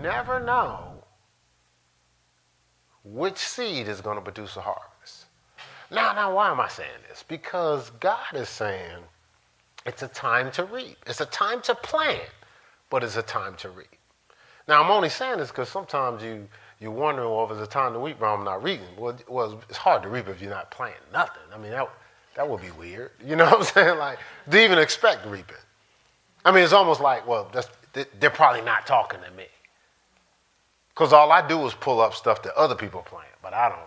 never know which seed is going to produce a harvest. Now, why am I saying this? Because God is saying it's a time to reap. It's a time to plant, but it's a time to reap. Now, I'm only saying this because sometimes you're wondering, well, if it's a time to reap, but I'm not reaping. Well, it's hard to reap if you're not planting nothing. I mean, that would be weird. You know what I'm saying? Like, do you even expect reaping? I mean, it's almost like, well, they're probably not talking to me. Because all I do is pull up stuff that other people plant, but I don't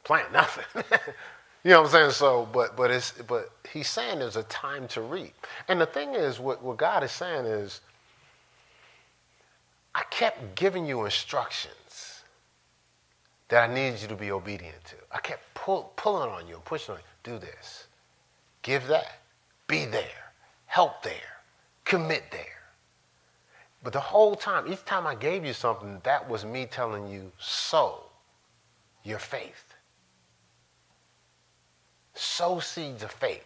plant nothing. You know what I'm saying? So, but he's saying there's a time to reap. And the thing is, what God is saying is, I kept giving you instructions that I needed you to be obedient to. I kept pulling on you and pushing on you. Do this. Give that. Be there. Help there. Commit there. But the whole time, each time I gave you something, that was me telling you, sow your faith. Sow seeds of faith.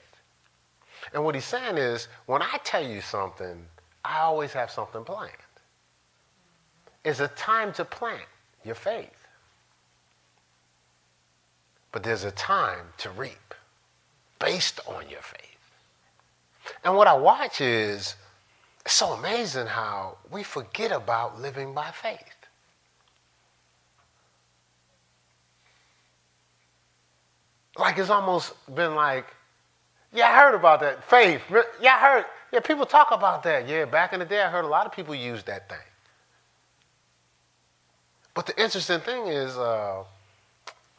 And what he's saying is, when I tell you something, I always have something planned. It's a time to plant your faith. But there's a time to reap based on your faith. And what I watch is, it's so amazing how we forget about living by faith. Like it's almost been like, yeah, I heard about that. Faith. Yeah, I heard. Yeah, people talk about that. Yeah, back in the day, I heard a lot of people use that thing. But the interesting thing is, I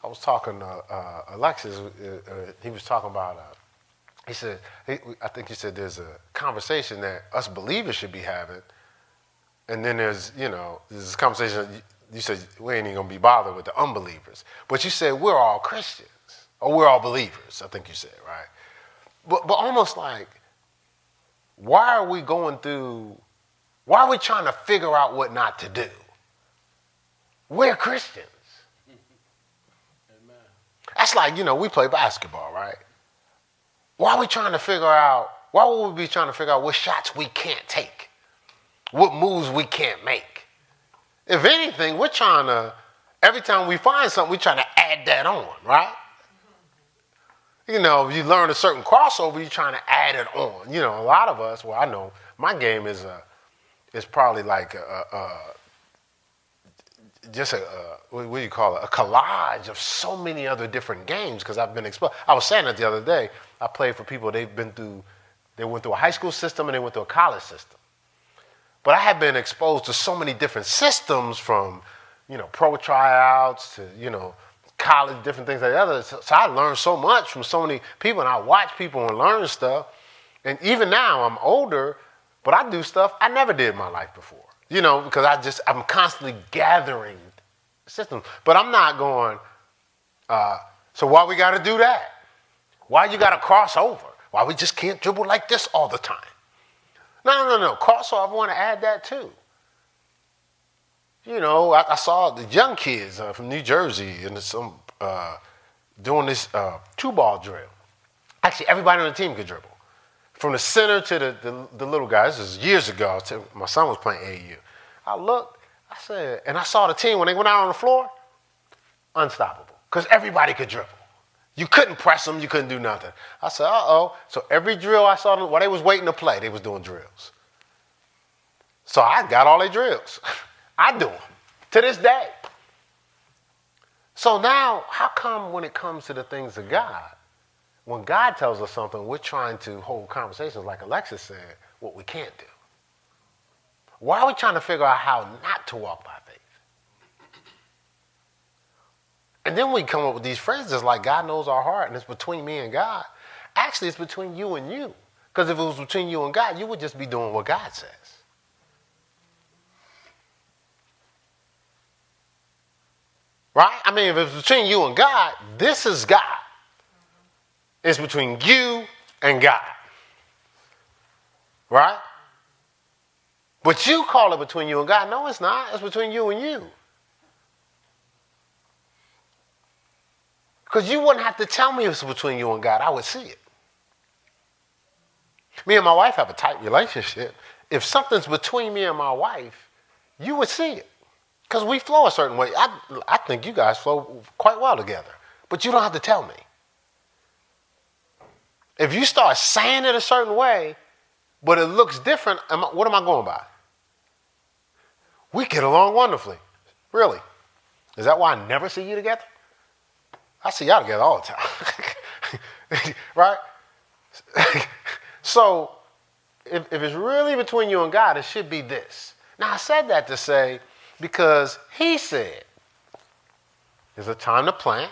was talking to Alexis. He was talking about, he said, I think he said there's a conversation that us believers should be having. And then there's this conversation, you said we ain't even going to be bothered with the unbelievers. But you said we're all Christians, or we're all believers, I think you said, right? But almost like, why are we trying to figure out what not to do? We're Christians. Amen. That's like, we play basketball, right? Why would we be trying to figure out what shots we can't take? What moves we can't make? If anything, every time we find something, we're trying to add that on, right? If you learn a certain crossover, you're trying to add it on. A lot of us, well, I know my game is probably like what do you call it? A collage of so many other different games because I've been exposed. I was saying that the other day. I played for people. They went through a high school system and they went through a college system. But I have been exposed to so many different systems from, pro tryouts to, college, different things like that. So I learned so much from so many people, and I watch people and learn stuff. And even now, I'm older, but I do stuff I never did in my life before. Because I'm constantly gathering systems. But I'm not going, so why we got to do that? Why you got to cross over? Why we just can't dribble like this all the time? No. Crossover, I want to add that too. I saw the young kids from New Jersey and some doing this 2-ball drill. Actually, everybody on the team could dribble. From the center to the little guys. This is years ago. My son was playing AAU. I looked, and I saw the team when they went out on the floor, unstoppable. Because everybody could dribble. You couldn't press them. You couldn't do nothing. I said, uh-oh. So every drill I saw them, while they was waiting to play, they was doing drills. So I got all their drills. I do them to this day. So now, how come when it comes to the things of God, when God tells us something, we're trying to hold conversations like Alexis said, what we can't do? Why are we trying to figure out how not to walk by faith? And then we come up with these phrases like God knows our heart and it's between me and God. Actually, it's between you and you. Because if it was between you and God, you would just be doing what God says. Right? I mean, if it's between you and God, this is God. It's between you and God. Right? But you call it between you and God. No, it's not. It's between you and you. Because you wouldn't have to tell me it's between you and God. I would see it. Me and my wife have a tight relationship. If something's between me and my wife, you would see it. Because we flow a certain way. I think you guys flow quite well together. But you don't have to tell me. If you start saying it a certain way, but it looks different, what am I going by? We get along wonderfully. Really. Is that why I never see you together? I see y'all together all the time. Right? So, if it's really between you and God, it should be this. Now, I said that to say, because he said, there's a time to plant,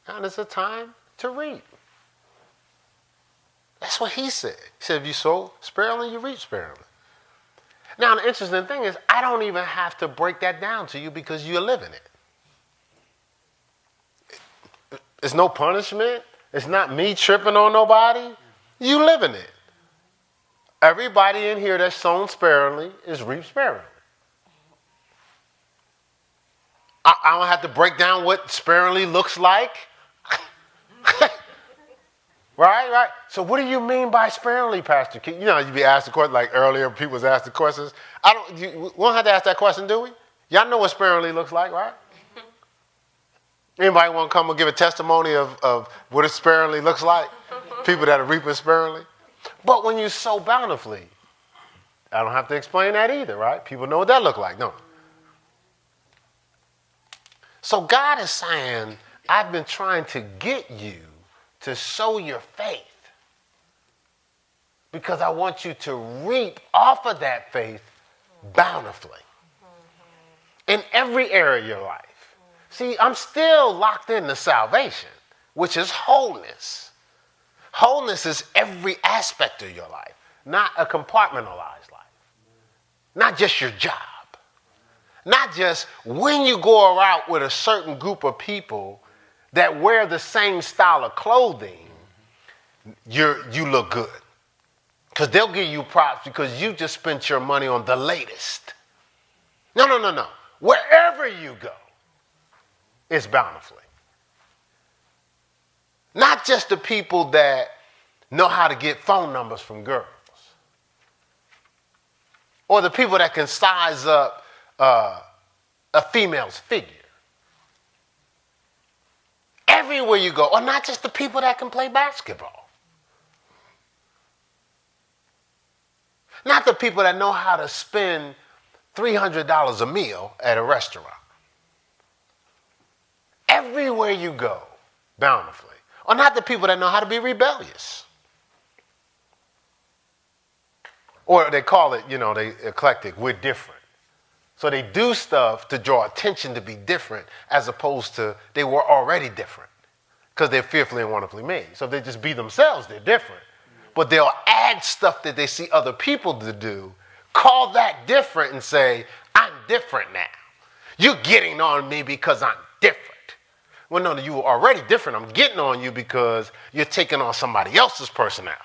and there's a time to reap. That's what he said. He said, if you sow sparingly, you reap sparingly. Now, the interesting thing is, I don't even have to break that down to you because you're living it. It's no punishment. It's not me tripping on nobody. You living it. Everybody in here that's sown sparingly is reaped sparingly. I don't have to break down what sparingly looks like. Right. So what do you mean by sparingly, Pastor? You know, you be asked the question, like earlier, people was asked the questions. We don't have to ask that question, do we? Y'all know what sparingly looks like, right? Anybody want to come and give a testimony of what it sparingly looks like? People that are reaping sparingly. But when you sow bountifully, I don't have to explain that either, right? People know what that look like, don't they? So God is saying, I've been trying to get you to sow your faith because I want you to reap off of that faith bountifully in every area of your life. See, I'm still locked into salvation, which is wholeness. Wholeness is every aspect of your life, not a compartmentalized life, not just your job. Not just when you go out with a certain group of people that wear the same style of clothing, you look good. Because they'll give you props because you just spent your money on the latest. No. Wherever you go, it's bountifully. Not just the people that know how to get phone numbers from girls. Or the people that can size up a female's figure. Everywhere you go, or not just the people that can play basketball. Not the people that know how to spend $300 a meal at a restaurant. Everywhere you go, bountifully. Or not the people that know how to be rebellious. Or they call it, they eclectic, we're different. So they do stuff to draw attention to be different as opposed to they were already different because they're fearfully and wonderfully made. So if they just be themselves, they're different. But they'll add stuff that they see other people to do, call that different and say, I'm different now. You're getting on me because I'm different. Well, no, you were already different. I'm getting on you because you're taking on somebody else's personality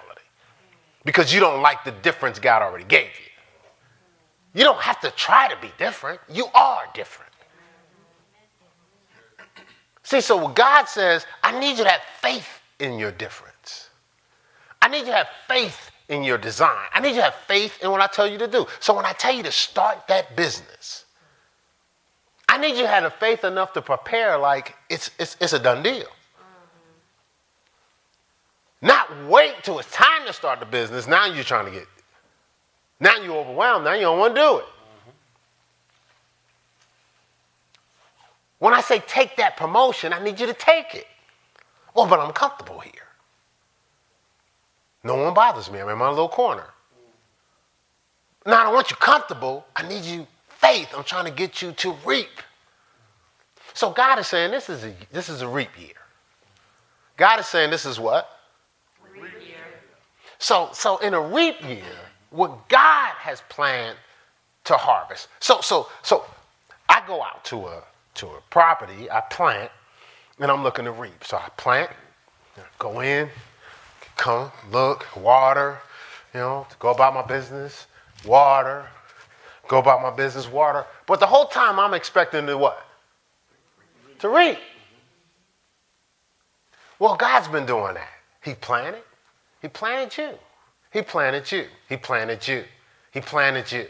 because you don't like the difference God already gave you. You don't have to try to be different. You are different. See, so what God says, I need you to have faith in your difference. I need you to have faith in your design. I need you to have faith in what I tell you to do. So when I tell you to start that business, I need you to have the faith enough to prepare like it's a done deal. Not wait till it's time to start the business. Now you're trying to get Now you're overwhelmed. Now you don't want to do it. When I say take that promotion, I need you to take it. Well, but I'm comfortable here. No one bothers me. I'm in my little corner. Now I don't want you comfortable. I need you faith. I'm trying to get you to reap. So God is saying this is a reap year. God is saying this is what? Reap year. So in a reap year, what God has planned to harvest. So I go out to a property, I plant, and I'm looking to reap. So I plant, go in, come, look, water, to go about my business, water, go about my business, water. But the whole time I'm expecting to what? To reap. Well, God's been doing that. He planted you. He planted you. He planted you. He planted you.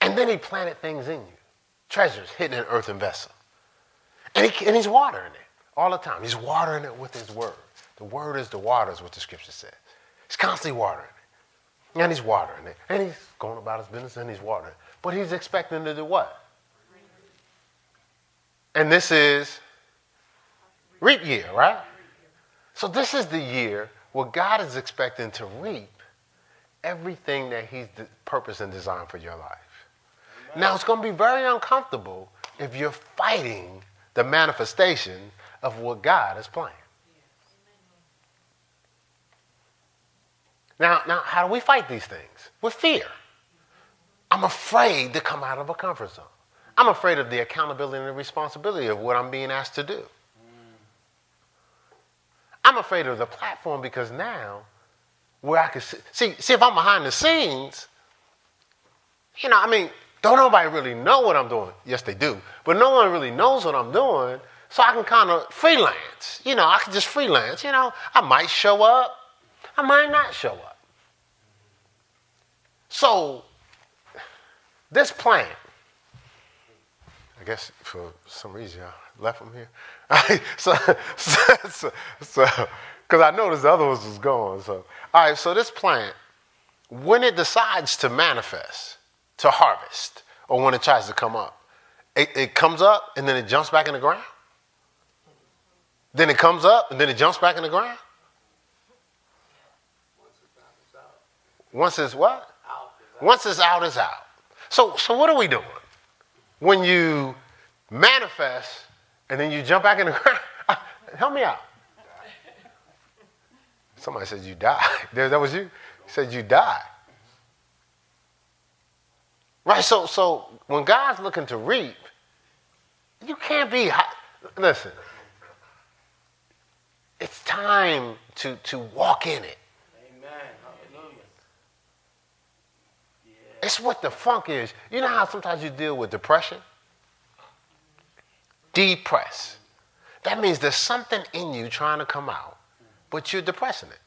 And then he planted things in you. Treasures hidden in an earthen vessel. And he's watering it all the time. He's watering it with his word. The word is the water is what the scripture says. He's constantly watering it. And he's watering it. And he's going about his business and he's watering it. But he's expecting to do what? And this is reap year, right? So this is the year where God is expecting to reap everything that he's purposed and designed for your life. Now, it's going to be very uncomfortable if you're fighting the manifestation of what God has planned. Now, how do we fight these things? With fear. I'm afraid to come out of a comfort zone. I'm afraid of the accountability and the responsibility of what I'm being asked to do. I'm afraid of the platform because now, where I can see if I'm behind the scenes, don't nobody really know what I'm doing. Yes, they do. But no one really knows what I'm doing, so I can kind of freelance. I can just freelance. I might show up. I might not show up. So, this plan, I guess for some reason I left them here. so, because I noticed the other ones was gone. So, all right, so this plant, when it decides to manifest, to harvest, or when it tries to come up, it comes up and then it jumps back in the ground. Then it comes up and then it jumps back in the ground. Once it's what? Once it's out, it's out. So what are we doing? When you manifest and then you jump back in the ground, help me out. Somebody said you died. That was you? You said you died. Right, so when God's looking to reap, you can't be hot. Listen, it's time to walk in it. Amen. Hallelujah. Yeah. It's what the funk is. You know how sometimes you deal with depression? Depress. That means there's something in you trying to come out, but you're depressing it.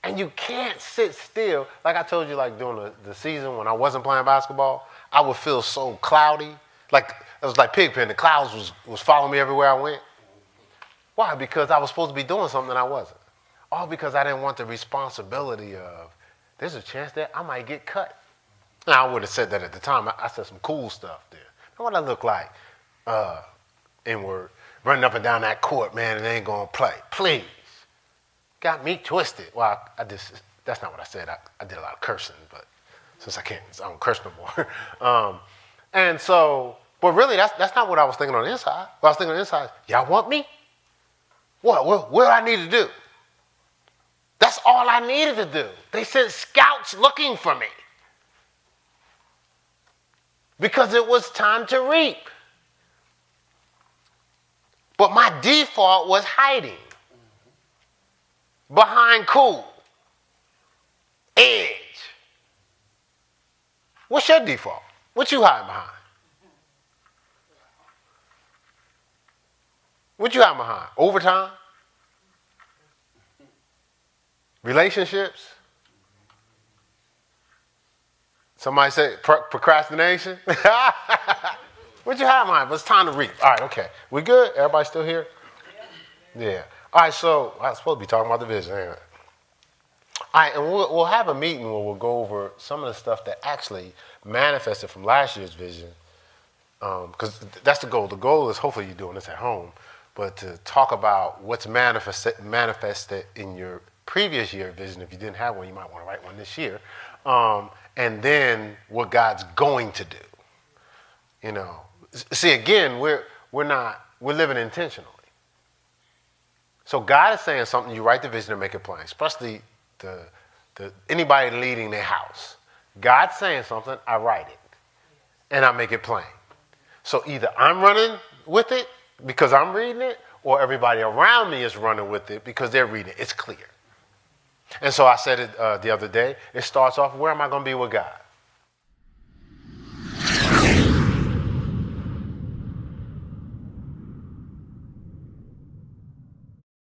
And you can't sit still. Like I told you, like during the season when I wasn't playing basketball, I would feel so cloudy. Like it was like Pigpen. The clouds was following me everywhere I went. Why? Because I was supposed to be doing something and I wasn't. All because I didn't want the responsibility of, there's a chance that I might get cut. Now, I would have said that at the time. I said some cool stuff there. And what I look like, inward, running up and down that court, man, and they ain't going to play. Please. Got me twisted. Well, that's not what I said. I did a lot of cursing, but since I don't curse no more. And so, but really, that's not what I was thinking on the inside. What I was thinking on the inside, y'all want me? What do I need to do? That's all I needed to do. They sent scouts looking for me. Because it was time to reap. But my default was hiding. Behind cool. Edge. What's your default? What you hiding behind? What you hiding behind? Overtime? Relationships? Somebody say procrastination? What you hiding behind? But it's time to reap. All right, okay. We good? Everybody still here? Yeah. All right, so I was supposed to be talking about the vision, ain't I? All right, and we'll have a meeting where we'll go over some of the stuff that actually manifested from last year's vision, because that's the goal. The goal is hopefully you're doing this at home, but to talk about what's manifested in your previous year vision. If you didn't have one, you might want to write one this year, and then what God's going to do. See, again, we're living intentionally. So God is saying something, you write the vision and make it plain, especially anybody leading their house. God's saying something, I write it, and I make it plain. So either I'm running with it because I'm reading it, or everybody around me is running with it because they're reading it. It's clear. And so I said it the other day, it starts off, where am I going to be with God?